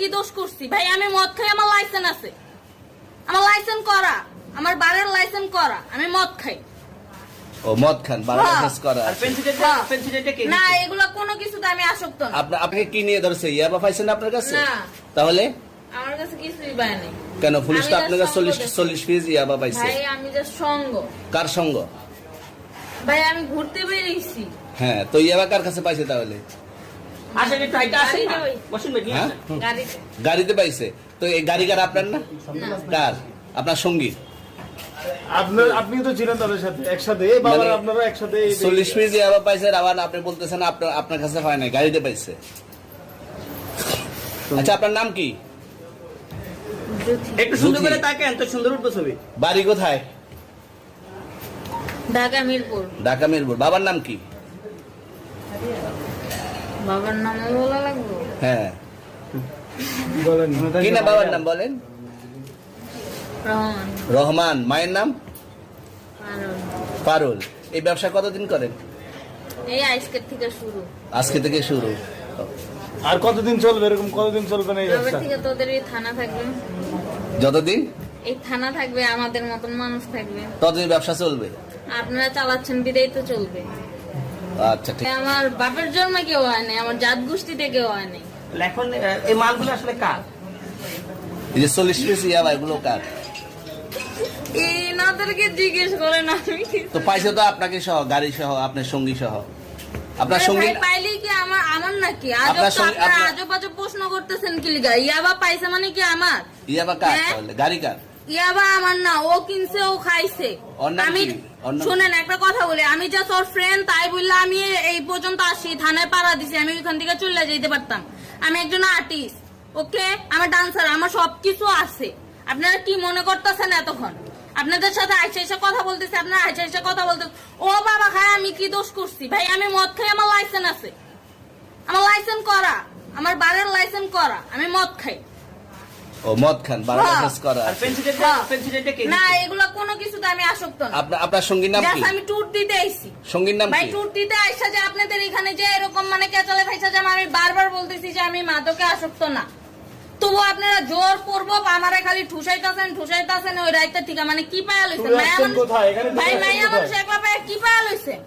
কি দোষ করছি ভাই? আমি মদ খাই, আমার লাইসেন্স আছে, আমার লাইসেন্স করা, আমার বারের লাইসেন্স করা, আমি মদ খাই। ও মদ খান, বারের লাইসেন্স করা। আর পেন্সিলটা কে না, দিছে? এগুলা কোনো কিছুতে আমি আসক্ত না। আপনাকে কি নিয়ে ধরছে? ইয়াবা পাইছেন আপনার কাছে? না, তাহলে আমার কাছে কিছুই পায় নাই। কেন পুলিশ তো আমি আপনার কাছে just সঙ্গ 40 পিস ইয়াবা পাইছে? ভাই আমি যে সঙ্গ, কার সঙ্গ? ভাই আমি ঘুরতে বেরিয়েছি। হ্যাঁ, তো ইয়াবা কার কাছে পাইছে তাহলে? আসেন একটু হাইটা আসেন না। গাড়িতে ওই। বসুন ভাই, নিয়ে হ্যাঁ? আসেন। গাড়িতে গাড়িতে পাইছে। তো এই গাড়ি কার, আপনার না? কার? আপনার সঙ্গী? আপনি তো ছিলেন তাদের সাথে একসাথে, বাবা মানে আপনারা একসাথে 40 পিস ইয়াবা পাইছে, আবার আপনি বলতেছেন আপনার কাছে হয় নাই, গাড়িতে পাইছে। আচ্ছা, আপনার নাম কি? একটু সুন্দর বুঝি। করে তাকেন, তো সুন্দর উঠবো ছবি। বাড়ি কোথায়? ঢাকা মিরপুর। ঢাকা মিরপুর। বাবার নাম কি? বাবার নাম বলা লাগবে? হ্যাঁ, বলেন কি না বাবার নাম বলেন? রহমান। রহমান। মায়ের নাম? পারুল। পারুল। এই ব্যবসা কতদিন করেন? এই আজকের থেকে শুরু। আজকে থেকে শুরু। আর কতদিন চলবে, এরকম কতদিন চলবে না এই এবার ব্যবসা? থেকে তোদের এই থানা থাকবে, যতদিন এই থানা থাকবে, আমাদের মতন মানুষ থাকবে। ততদিন ব্যবসা চলবে। আপনারা চালাচ্ছেন বিদায় তো চলবে। আচ্ছা, ঠিক। আমার বাপের জন্মে কেউ হয় নাই, আমার জাত গোষ্ঠীতে কেউ হয় নাই। এখন এই মালগুলো আসলে কার? এই যে 40 পিস ইয়াবা, এগুলো কার? এনাদেরকে জিজ্ঞেস করেন, আমি কি- তো পাইছে তো আপনাকে সহ, গাড়ি সহ, আপনার সঙ্গী সহ। আপনার আরে সঙ্গী ভাই, পাইলেই কি আমার নাকি? আজব আপনার তো সঙ্গে- আপনারা আপনার- আজব আজব প্রশ্ন করতেছেন কি লিগা? ইয়াবা পাইছে মানে কি আমার? ইয়াবা কার হ্যাঁ? তাহলে? গাড়ি কার? ইয়াবা আমার না, ও কিনছে, ও খাইছে। ওর নাম আমি কি? ওর নাম শুনেন একটা কথা বলি, আমি জাস্ট ওর ফ্রেন্ড, তাই বললে আমি এই পর্যন্ত আসি, থানায় পাড়া দিছি, আমি ওইখান থেকে চলে যেতে পারতাম। আমি একজন আর্টিস্ট, ওকে, আমার ডান্সার, আমার সবকিছু আছে। আপনারা কি মনে করতেছেন এতক্ষণ? আপনাদের সাথে আইসা এসে কথা বলতেছি, আপনারা আইসা এসে কথা বলতে, ও বাবা খায়, আমি কি দোষ করছি ভাই? আমি মদ খাই, আমার লাইসেন্স আছে, আমার লাইসেন্স করা, আমার বারের লাইসেন্স করা, আমি মদ খাই। ও মদ খান, বারের হ্যাঁ। লাইসেন্স করা। আর পেন্সিলটা কে না, দিছে? এগুলা কোনো কিছুতে আমি আসক্ত না। আপনার সঙ্গীর নাম কি? Just আমি ট্যুর দিতে আইছি সঙ্গীর নাম ভাই, কি? ট্যুর দিতে আইসা যে আপনাদের এখানে যে এরকম মানে কেচালে ভাইসা যে আমি বারবার বলতেছি যে আমি মাদকে আসক্ত না, তবু আপনারা জোর করবো আমারে খালি ঠুসাইতাছেন ওই রাইতে ঠিক মানে কি পায়া লইছেন? চলে আসছেন কোথায়? এখানে চলে ভাই আসছেন মাইয়া কোথায়? মানুষ একলা পায়া কি পায়া লইছেন?